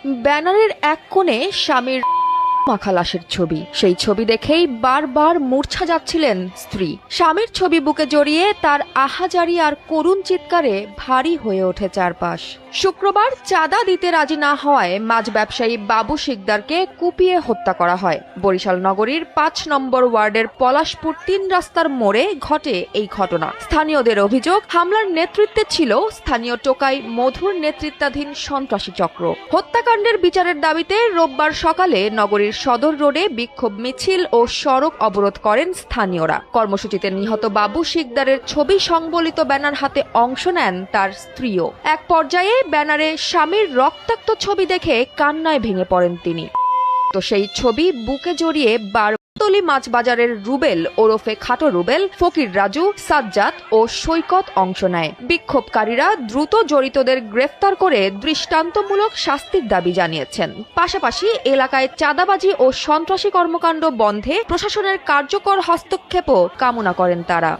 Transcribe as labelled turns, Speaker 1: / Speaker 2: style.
Speaker 1: ব্যানারের এক কোণে স্বামীর মাখা লাশের ছবি। সেই ছবি দেখেই বারবার মূর্ছা যাচ্ছিলেন স্ত্রী। স্বামীর ছবি বুকে জড়িয়ে তার আহাজারি আর করুণ চিৎকারে ভারী হয়ে ওঠে চারপাশ। শুক্রবার চাঁদা দিতে রাজি না হওয়ায় মাছ ব্যবসায়ী বাবু শিকদারকে কুপিয়ে হত্যা করা হয়। বরিশাল নগরীর ৫ নম্বর ওয়ার্ডের পলাশপুর ৩ রাস্তার মোড়ে ঘটে এই ঘটনা। স্থানীয়দের অভিযোগ, হামলার নেতৃত্বে ছিল স্থানীয় টোকাই মধুর নেতৃত্বাধীন সন্ত্রাসী চক্র। হত্যাকাণ্ডের বিচারের দাবিতে রোববার সকালে নগরীর সদর রোডে বিক্ষোভ মিছিল ও সড়ক অবরোধ করেন স্থানীয়রা। কর্মসূচিতে নিহত বাবু শিকদারের ছবি সংবলিত ব্যানার হাতে অংশ নেন তার স্ত্রীও। এক পর্যায়ে ব্যানারে স্বামীর রক্তাক্ত ছবি দেখে কান্নায় ভেঙে পড়েন তিনি। তো সেই ছবি বুকে জড়িয়ে বারতলি মাছ বাজারের রুবেল ওরফে খাটো রুবেল, ফকির রাজু, সাজ্জাদ ও সৈকত অংশ নেয়। বিক্ষোভকারীরা দ্রুত জড়িতদের গ্রেফতার করে দৃষ্টান্তমূলক শাস্তির দাবি জানিয়েছেন। পাশাপাশি এলাকায় চাঁদাবাজি ও সন্ত্রাসী কর্মকাণ্ড বন্ধে প্রশাসনের কার্যকর হস্তক্ষেপও কামনা করেন তারা।